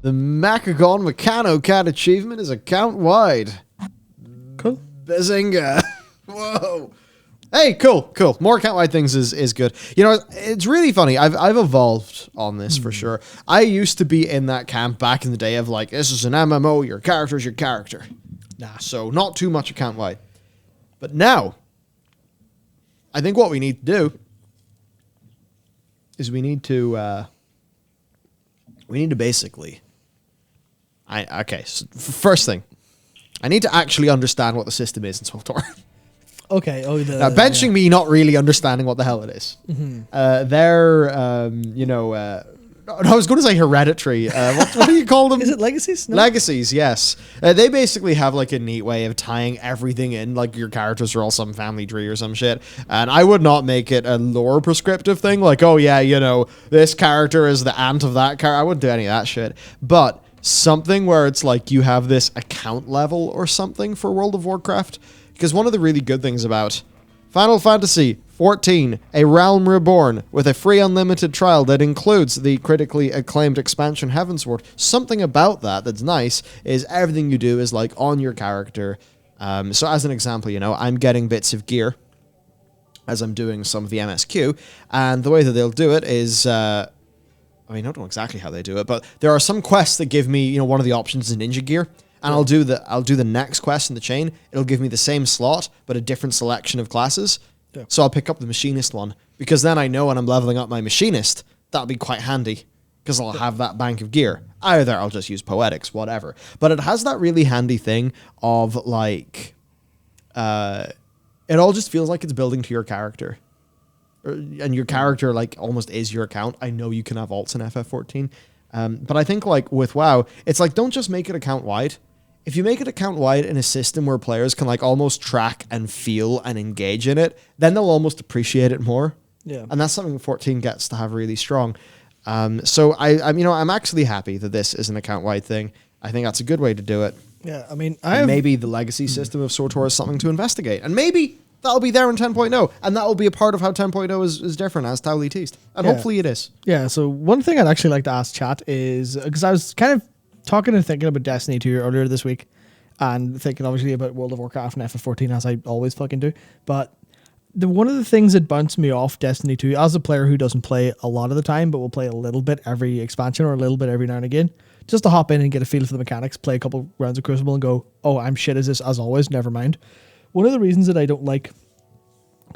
The Macagon Mechanocat achievement is account-wide. Cool. Bazinga. Whoa. Hey, cool. More account-wide things is good. You know, it's really funny. I've evolved on this for sure. I used to be in that camp back in the day of like, this is an MMO, your character's your character. Nah, so not too much account-wide. But now, I think what we need to do is we need to basically... So first thing, I need to actually understand what the system is in SWTOR. Okay. Now, benching me not really understanding what the hell it is. I was going to say hereditary. What do you call them? Is it legacies? No? Legacies, yes. They basically have like a neat way of tying everything in, like your characters are all some family tree or some shit. And I would not make it a lore prescriptive thing, like, oh yeah, you know, this character is the aunt of that character. I wouldn't do any of that shit. But something where it's like you have this account level or something for World of Warcraft. Because one of the really good things about Final Fantasy XIV, A Realm Reborn, with a free unlimited trial that includes the critically acclaimed expansion Heavensward, something about that's nice is everything you do is like on your character. So as an example, you know, I'm getting bits of gear as I'm doing some of the MSQ, and the way that they'll do it is... I mean, I don't know exactly how they do it, but there are some quests that give me, you know, one of the options is ninja gear, and I'll do the next quest in the chain. It'll give me the same slot, but a different selection of classes. Yeah. So I'll pick up the machinist one, because then I know when I'm leveling up my machinist, that'll be quite handy, because I'll have that bank of gear. Either I'll just use poetics, whatever. But it has that really handy thing of, like, it all just feels like it's building to your character. And your character, like, almost is your account. I know you can have alts in FF14. But I think, like, with WoW, it's like, don't just make it account-wide. If you make it account-wide in a system where players can, like, almost track and feel and engage in it, then they'll almost appreciate it more. Yeah. And that's something 14 gets to have really strong. So I'm actually happy that this is an account-wide thing. I think that's a good way to do it. Yeah, I mean, maybe the legacy system of SWTOR is something to investigate. And maybe... that'll be there in 10.0, and that will be a part of how 10.0 is different, as Towley teased. And hopefully it is. Yeah, so one thing I'd actually like to ask chat is, because I was kind of talking and thinking about Destiny 2 earlier this week, and thinking obviously about World of Warcraft and FF14, as I always fucking do, but one of the things that bounced me off Destiny 2, as a player who doesn't play a lot of the time, but will play a little bit every expansion or a little bit every now and again, just to hop in and get a feel for the mechanics, play a couple rounds of Crucible and go, oh, I'm shit as this as always, never mind. One of the reasons that I don't like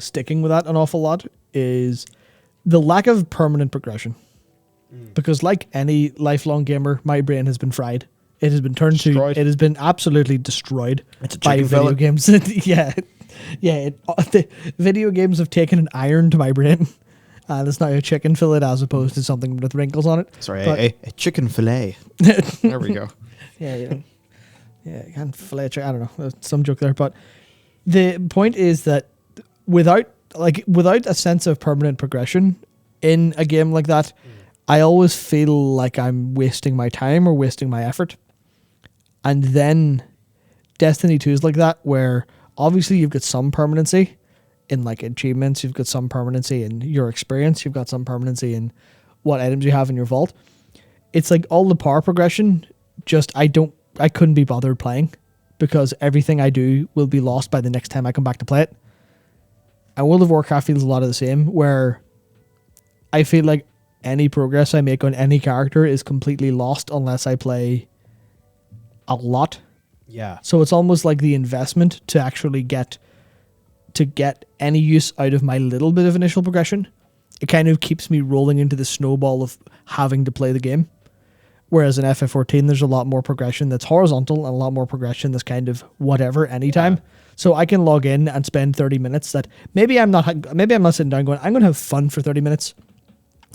sticking with that an awful lot is the lack of permanent progression. Because like any lifelong gamer, my brain has been fried. It has been destroyed. It has been absolutely destroyed by video games. The video games have taken an iron to my brain, and it's now a chicken fillet as opposed to something with wrinkles on it. Sorry, a chicken fillet. There we go. Yeah, can't fillet. I don't know, some joke there, but the point is that without a sense of permanent progression in a game like that, I always feel like I'm wasting my time or wasting my effort. And then Destiny 2 is like that, where obviously you've got some permanency in like achievements, you've got some permanency in your experience, you've got some permanency in what items you have in your vault. It's like all the power progression, just I couldn't be bothered playing, because everything I do will be lost by the next time I come back to play it. And World of Warcraft feels a lot of the same, where I feel like any progress I make on any character is completely lost unless I play a lot. Yeah. So it's almost like the investment to actually get any use out of my little bit of initial progression. It kind of keeps me rolling into the snowball of having to play the game. Whereas in FF14, there's a lot more progression that's horizontal and a lot more progression that's kind of whatever anytime. Yeah. So I can log in and spend 30 minutes that maybe I'm not sitting down going, I'm going to have fun for 30 minutes.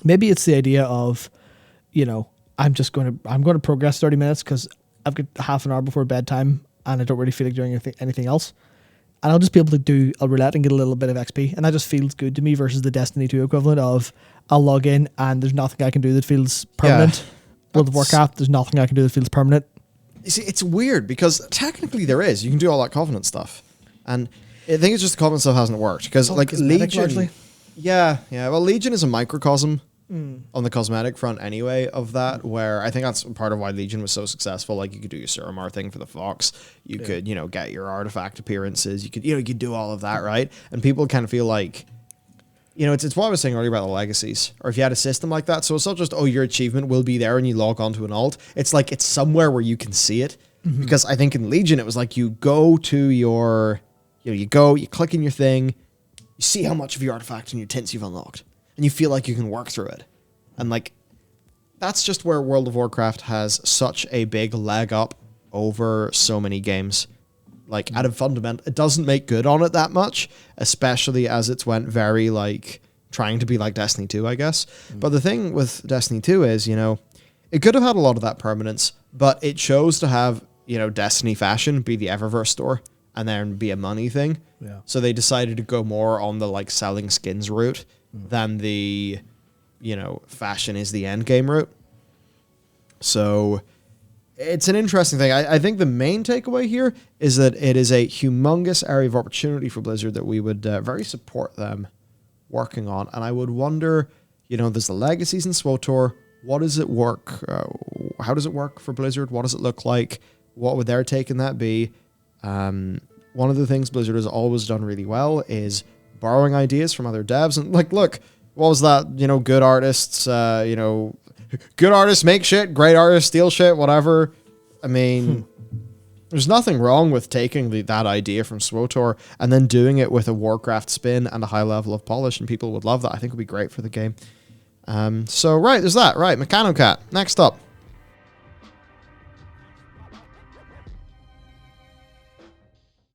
Maybe it's the idea of, you know, I'm going to progress 30 minutes because I've got half an hour before bedtime and I don't really feel like doing anything else. And I'll just be able to do a roulette and get a little bit of XP. And that just feels good to me versus the Destiny 2 equivalent of I'll log in and there's nothing I can do that feels permanent. Yeah, World of Warcraft, there's nothing I can do that feels permanent. You see, it's weird because technically there is. You can do all that Covenant stuff. And I think it's just the Covenant stuff hasn't worked. Because like Legion... Largely. Yeah. Well, Legion is a microcosm on the cosmetic front anyway of that, where I think that's part of why Legion was so successful. Like, you could do your Suramar thing for the Fox. You could, you know, get your artifact appearances. You could, you know, you could do all of that, right? And people kind of feel like, you know, it's what I was saying earlier about the legacies, or if you had a system like that. So it's not just, oh, your achievement will be there and you log onto an alt. It's like, it's somewhere where you can see it. Because I think in Legion, it was like, you go to your, you know, you click in your thing, you see how much of your artifact and your tints you've unlocked, and you feel like you can work through it. And like, that's just where World of Warcraft has such a big leg up over so many games. Like, at a fundamental, it doesn't make good on it that much, especially as it's went very, like, trying to be like Destiny 2, I guess. But the thing with Destiny 2 is, you know, it could have had a lot of that permanence, but it chose to have, you know, Destiny fashion be the Eververse store and then be a money thing. Yeah. So they decided to go more on the, like, selling skins route than the, you know, fashion is the end game route. So it's an interesting thing. I think the main takeaway here is that it is a humongous area of opportunity for Blizzard that we would very support them working on. And I would wonder, you know, there's the legacies in SWTOR. What does it work? How does it work for Blizzard? What does it look like? What would their take in that be? One of the things Blizzard has always done really well is borrowing ideas from other devs. And like, look, what was that? You know, good artists, you know, good artists make shit, great artists steal shit, whatever. I mean, there's nothing wrong with taking that idea from SWTOR and then doing it with a Warcraft spin and a high level of polish, and people would love that. I think it would be great for the game. So, right, there's that. Right, Mechanocat. Next up.